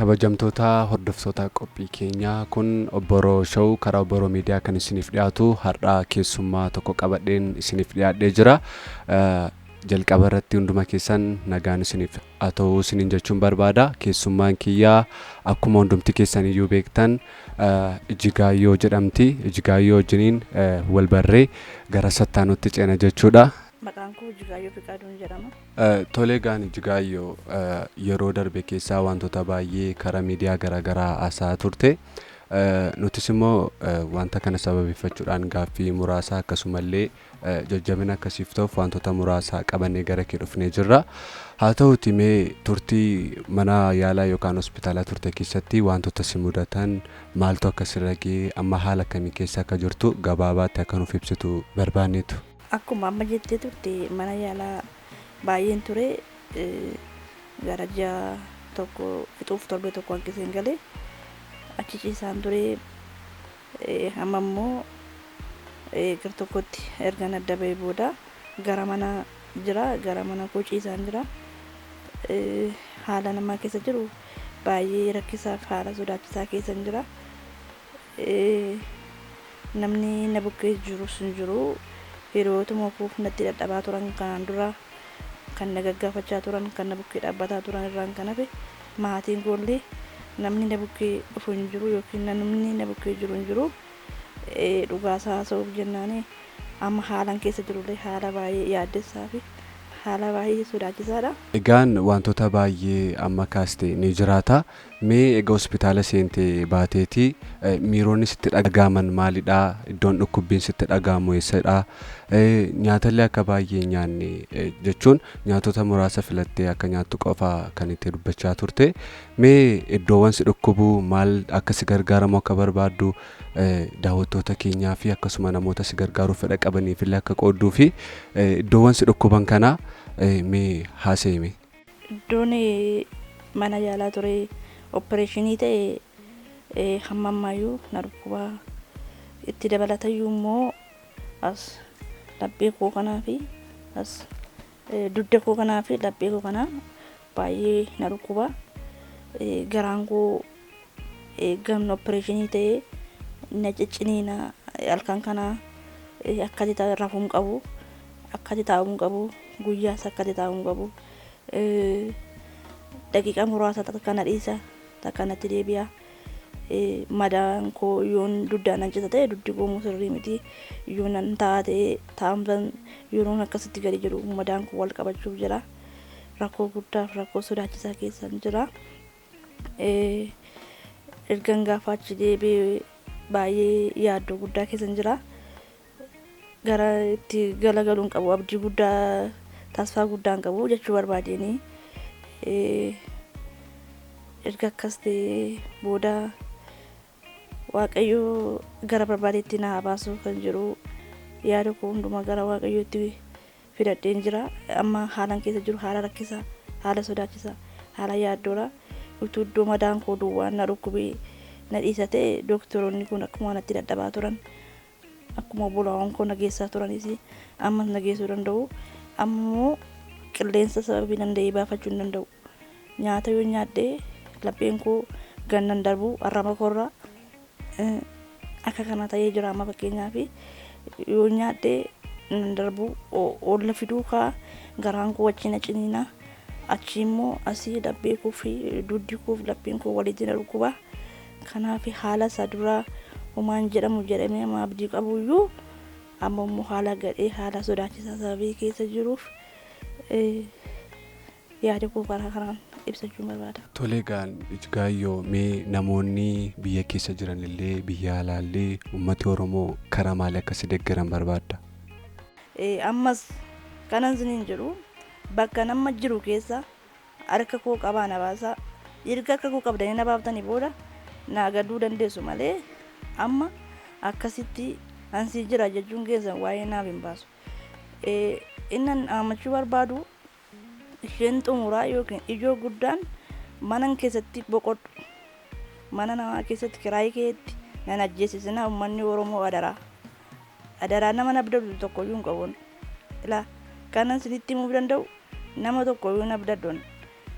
Kabajamtoota hordoftoota qophii keenyaa kun Obboroo Show karaa Obboroo Miidiyaa kan isiniif dhiyaatu har'aa keessummaa tokko qabadheen isiniif dhiyaadhee jira. Jalqaba irratti hunduma keessan nagaan isiniif haa ta'u isiniin jechuun barbaada. Keessummaan kiyyaa akkuma hundumti keessan iyyuu beektan Ijigaayyoo jedhamti. Ijigaayyoo wajjiniin wal barree gara sattaanutti ceena jechuudha. Maqaan koo Ijigaayyoo Fiqaaduun jedhama. Tolee gaan Ijigaayyoo yeroo darbe keessaa wantoota baay'ee karaa miidiyaa garaagaraa haasaa turte. Nutis immoo wanta kana sababeeffachuudhaan gaaffii muraasaa akkasumallee jajjabina akkasiif ta'uuf wantoota muraasaa qabannee gara kee dhufnee jirra. Haa ta'uutii mee turtii mana yaalaa yookaan hospitaalaa turte keessatti wantoota si mudatan maaltu akka sirra ga'e amma haala akkamii keessa akka jirtu gabaabaatti akka nuuf ibsitu barbaanneetu. Akkuma amma jettee turte mana yaalaa baay'een ture gara ji'a tokko fixuuf torbee tokko hanqiseen galee achi ciisaan ture amma immoo gara tokkotti erga adda ba'ee booda gara mana jira gara mana koo ciisaan jira. Haala namaa keessa jiru baay'ee rakkisaaf haala sodaachisaa keessa jira. Namni na bukkee jirus hin jiru. Hiriyootuma koo natti dadhabaa turan kanaan dura kan na gaggaafachaa turan kan na bukkee dhaabbataa turan irraan kan hafe maatiin koollee namni na bukkee dhufu hin jiru yookiin namni na bukkee jiru hin jiru. Dhugaasaa haasa'uuf jennaani amma haalan keessa jirullee haala baay'ee yaaddessaa fi haala baay'ee sodaachisaadha. Egaan wantoota baay'ee amma kaaste ni jiraata. Mee egaa hospitaala seentee baateeti miiroonni sitti dhagaaman maalidha? Iddoon dhukkubbiin sitti dhagaamu eessadha? Nyaatallee akka baay'ee nyaanne jechuun nyaatota muraasa filattee akka nyaattu qofa kan itti dubbachaa turte. Mee iddoowwan si dhukkubu maal akka si gargaaramu akka barbaaddu daawwattoota keenyaa fi akkasuma namoota si gargaaruuf fedha qabaniif illee akka qoodduu fi iddoowwan si dhukkuban kana mee haasa'imi. Iddoon mana yaalaa ture opereeshinii ta'e hamma ammayyuu na dhukkubaa itti dabalatayyuu immoo as laphee koo kanaa fi as dugda koo kanaa fi laphee koo kanaa baay'ee na dhukkubaa. Garaan koo gamna opereeshinii ta'e na cicciniina halkan kanaa akkatti rafuun qabu akkatti taa'uun qabu guyyaas akkatti taa'uun qabu daqiiqa muraasa kana dhiisa kanatti deebi'a. Madaan koo yoon duddaan ancisa ta'e duddi koo sirrii miti yoon an taa'ee taa'umsan yeroon akkasitti gadi jedhu madaan koo wal qabachuuf jira. Rakkoo guddaaf rakkoo sodaachisaa keessa jira. Ergan gaafa achi deebi'ee baay'ee yaaddoo guddaa keessa jira. Gara itti galagaluun qabu abdii guddaa taasifaa guddaan qabu jechuu barbaadeenii erga akkas ta'ee booda Waaqayyoo gara barbaadeetti na baasuu kan jiru yaada koo hundumaa gara Waaqayyootti fidadheen jira. Amma haalan keessa jiru haala rakkisaa haala sodaachisaa haala yaaddoodha. Utuu iddoo madaan koo duwwaan na dhukkubee na dhiisa ta'e doktoroonni kun akkuma natti dadhabaa turan akkuma bulaawwan koo nageessaa turanis ammas nageessuu danda'u. Ammoo qilleensa sababii danda'ee baafachuu hin danda'u. Nyaata yoo nyaadhee lapheen koo gannan darbu arraba koorraa akka kana ta'ee jira. Amma fakkeenyaaf yoo nyaadhee nan darbu oolla fiduu kaa garaan koo wajjin ciniina achi immoo asii laphee koo fi dugdi koo fi lapheen koo walitti na dhukkuba. Kanaaf haala isaa duraa homaan jedhamu jedhamee amma abdii qabuyyuu amma immoo haala gadhee haala sodaachisaa sababii keessa jiruuf yaada koo karaa kanaan ibsachuu barbaada. Tolee gaan Ijigaayyoo mee namoonni biyya keessa jiran illee biyya alaallee uummati Oromoo karaa maalii akka si deeggaran barbaadda? Ammas kanan siniin jedhu bakka nama jiru keessa harka koo qabaa na baasa. Erga harka koo qabdanii na baaftanii booda na gaduu dandeessu malee amma akkasitti ansii jira jechuun keessan waa'ee naaf hin baasu. Innan ammachuu barbaadu isheen xumuraa yookiin ijoo guddaan mana keessatti boqodhu mana namaa keessatti kiraayii keetti nan ajjeesisina. Uummanni Oromoo adaraa nama nabdadu tokkoyyuu hin qabuun ilaa kanan sinitti himuu danda'u nama tokkoyyuu nabdadoon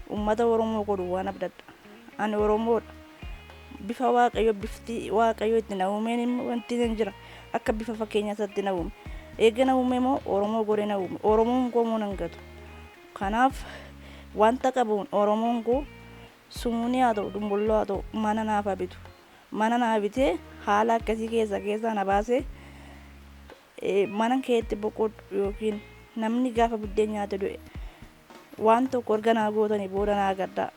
uummata Oromoo godhu waan abdadha. ani Oromoodha. Bifa waaqayyo bifti waaqayyo itti na uumeen immoo wanti hin jira akka bifa fakkeenyaa isaatti na uume. Eega na uume immoo Oromoo godhee na uume. Oromoon koo nan gatu. Kanaaf wanta qabuun Oromoon koo sumuunii haa ta'u dumbulloo haa ta'u mana naaf bitu. Mana naa bitee haala akkasii keessaa na baasee mana keetti boqodhu yookiin namni gaafa buddeen nyaate du'e waan tokko erga naa gootanii booda naa gaddaa.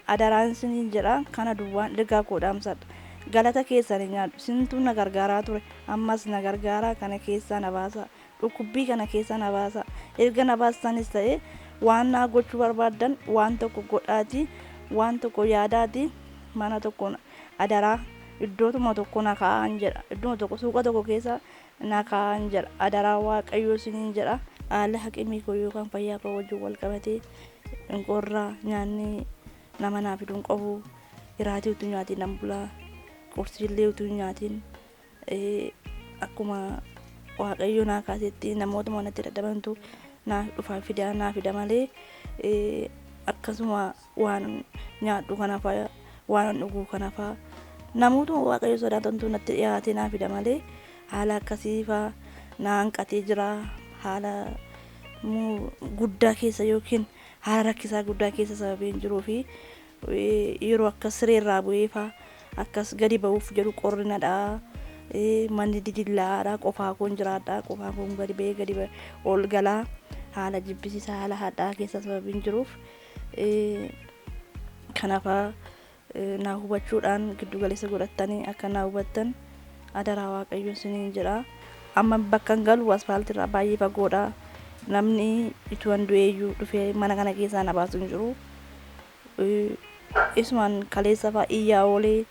Adaraan siniin jedha kana duwwaan ergaa koo dhaamsadha. Galata keessan hin nyaadhu sintuu na gargaaraa ture ammas na gargaaraa kana keessaa na baasa. Dhukkubbii kana keessaa na baasa. Erga na baasanis ta'e waan naa gochuu barbaaddan waan tokko godhaatii waan tokko yaadaatii mana tokko adaraa iddootuma tokko na kaa'an jedha. Iddoo tokko suuqa tokko keessa na kaa'an jedha. Adaraa waaqayyoo siniin jedha. Haala haqimii koo yookaan fayyaa koo wajjin wal qabatee qorraa nyaanni nama naaf fiduun qabu hiraatii utuu nyaatiin nan bulaa qursiillee utuu nyaatiin akkuma waaqayyo naa kaasetti namoota manatti dadhabantu naaf dhufaa fida malee akkasuma waan nyaadhu kanafaa waan dhuguu kanafaa namoota waaqayyo sodaatantu natti dhiyaate naaf fida malee haala akkasii faa na hanqatee jira. Haala guddaa keessa yookiin haala rakkisaa guddaa keessa sababiin jiruu fi yeroo akkas sireerraa bu'ee faa akkas gadi ba'uuf jedhu qorrinadha. Manni didillaadha qofaa koon jiraadha qofaa koon gadi ba'ee ol galaa haala jibbisiisaa haala hadhaa keessa sababiin jiruuf kanafaa naa hubachuudhaan giddu galeessa godhattanii akka naa hubattan adaraa waaqayyo siniin jedha. Amma bakka hin galu asfaaltiirraa baay'ee fagoodha. Namni itti du'eeyyuu dhufee mana kana keessaa na baasu hin jiru. Isumaan kaleessa fa'aa iyyaa oolee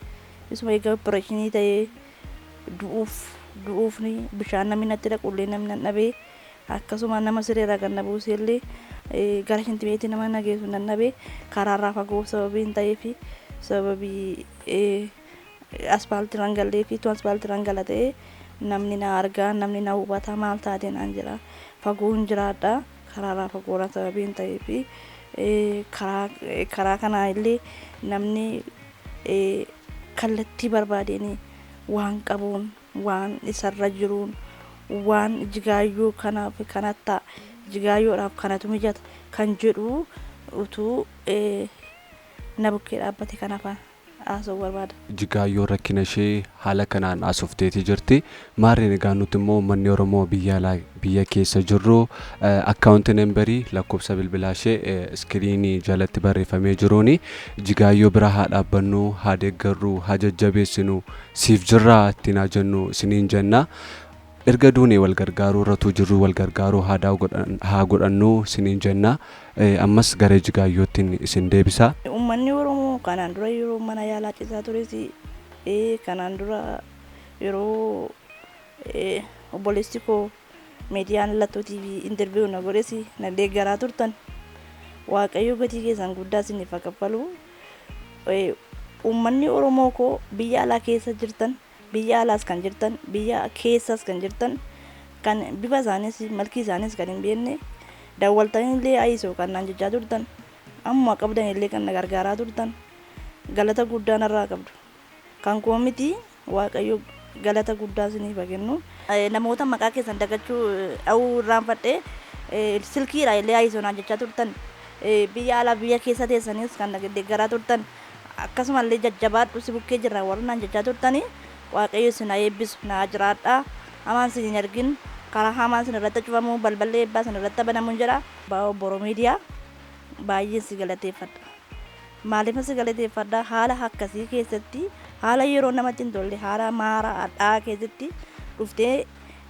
isuma egaa opereeshinii ta'ee du'uufni bishaan namni natti dhaqullee namni nan dhabee akkasuma nama sireerraa kan na buusellee gara shintimeetii nama nageessu nan dhabee karaarraa fagoo sababii hin ta'eefi sababii asfaaltiirraan gallee fi tu asfaaltiirraan gala ta'ee namni na argaa namni na hubata maal taatee naan jira fagoo hin jiraadha karaarraa fagoodhaan sababii hin ta'eefi karaa kanaa illee namni kallattii barbaadeen waan qabuun waan isarra jiruun waan jigaayyoo kanaaf kanatta jigaayyoodhaaf kanatu mijata kan jedhu utuu na bukkee dhaabbate kanaafaa haasa'uu barbaada. Jigaayyoo rakkina ishee haala kanaan haasofteetii jirti. Maarreen egaa nuti immoo uummanni Oromoo biyya keessa jirru akkaawunti nambarii lakkoofsa bilbilaa ishee iskiriinii jalatti barreeffamee jiruuni jigaayyoo bira haa dhaabbannu haa deeggarru haa jajjabeessinu siif jirraa ittiin haa jennu isiniin jenna. Erga duunee wal gargaaruu irratti jirru wal gargaaruu haa godhannu isiniin jenna. Ammas gara jigaayyootiin isin deebisa. Uummanni Oromoo kanaan dura yeroo mana yaalaa ciisaa tures kanaan dura yeroo obboleessi koo miidiyaan Lattoo TV interview na godhes na deeggaraa turtan waaqayyo gatii keessan guddaa isiniif haa kaffalu. Uummanni Oromoo koo biyya alaa keessa jirtan biyya alaas kan jirtan biyya keessas kan jirtan kan bifa isaanis malkii isaanis kan hin beekne daawwaltanii illee ayisoo kan naan jechaa turtan amma qabdan illee kan na gargaaraa turtan galata guddaa narraa qabdu kan koo miti waaqayyo galata guddaa isiniif haa kennu. Namoota maqaa keessan dagachuu dha'uu irraanfadhee silkiidha illee ayisoo naan jechaa turtan biyya alaa biyya keessa teessanis kan deeggaraa turtan akkasumallee jajjabaadhu si bukkee jirra warra naan jechaa turtanii waaqayyo isin haa eebbisu naa jiraadhaa hamaan isin hin argin karaa hamaan isin irratti cufamu balballee eebbaa isin irratti banamu jedha. Boroo miidiyaa baay'ee si galateeffadha. Maaliif si galateeffadha haala akkasii keessatti haala yeroo namatti hin tolle haala maara hadhaa keessatti dhuftee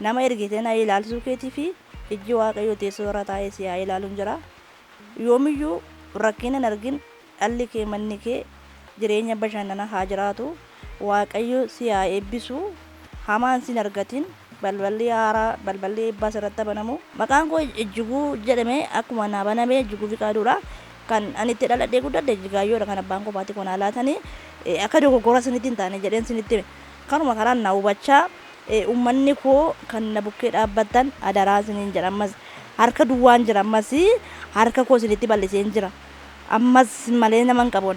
nama ergitee na ilaalsuu keetii fi ijji waaqayyo teessoo irra taa'ee si haa ilaaluun jira. Yoomiyyuu rakkina hin argin dhalli kee manni kee jireenya bashannana haa jiraatu. Waaqayyo si haa eebbisu hamaan sin argatin balballi haaraa balballi eebbaa irratti banamu. Maqaan koo Ijjiguu jedhame akkuma naa baname Ijjiguu Fiqaaduudha. Kan ani itti dhaladhee guddadhe Jigaayyoodha kan abbaan koo baatee konaa laatanii akka dogoggora sinitti hin taane jedheen sinitti hime. Kanuma karaan na hubachaa uummanni koo kan na bukkee dhaabbattan adaraa siniin jedhamas harka duwwaan jira ammas harka koo isinitti bal'iseen jira ammas sin malee nama hin qabu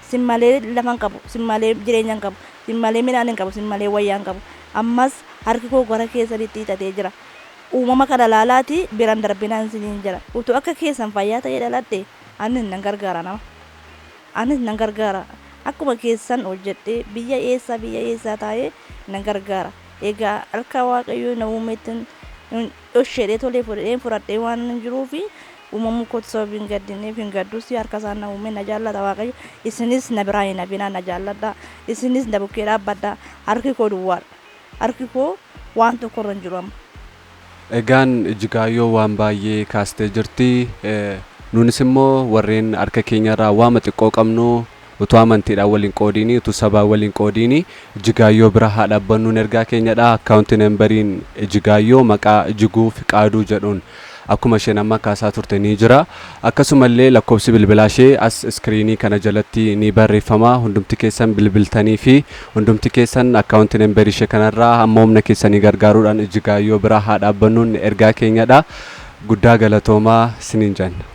sin malee lafa hin qabu sin malee jireenya hin qabu sin malee midhaan hin qabu sin malee wayyaa hin qabu ammas harki koo gara keessanitti hiixatee jira uumama kana laalaati biraan darbinaan isiniin jira utuu akka keessan fayyaa ta'ee dhaladhe anis nan gargaara nama anis nan gargaara akkuma keessan hojjedhee biyya eessaa taa'ee nan gargaara egaa harka waaqayyoo na uumeetiin dhoshedhee tolee fudhadhee waan jiruufi uumamu kootu sababii hin gaddineef hin gaddus harka isaan na uume na jaallata waaqayyo isinis na biraa hin hafina na jaalladha isinis na bukkee dhaabbadha harki koo duwwaadha harki koo waan tokko irra hin jiru amma. Egaan Ijjigaayyoo waan baay'ee kaastee jirti. Nunis immoo warreen harka keenyarraa waama xiqqoo qabnu utuu amantiidhaan waliin qoodiini utuu sabaa waliin qoodiini Ijjigaayyoo bira haa dhaabbannuun ergaa keenyadha. Akkaawunti nambariin Ijjigaayyoo maqaa Ijjiguu Fiqaaduu jedhuun akkuma isheen amma kaasaa turte ni jira. Akkasumallee lakkoofsi bilbilaa ishee as iskiriinii kana jalatti ni barreeffama. Hundumti keessan bilbiltanii fi hundumti keessan akkaawunti nambarii ishee kanarraa hamma humna keessanii gargaaruudhaan Ijjigaayyoo bira haa dhaabbannuun ergaa keenyadha. Guddaa galatoomaa isiniin jenna.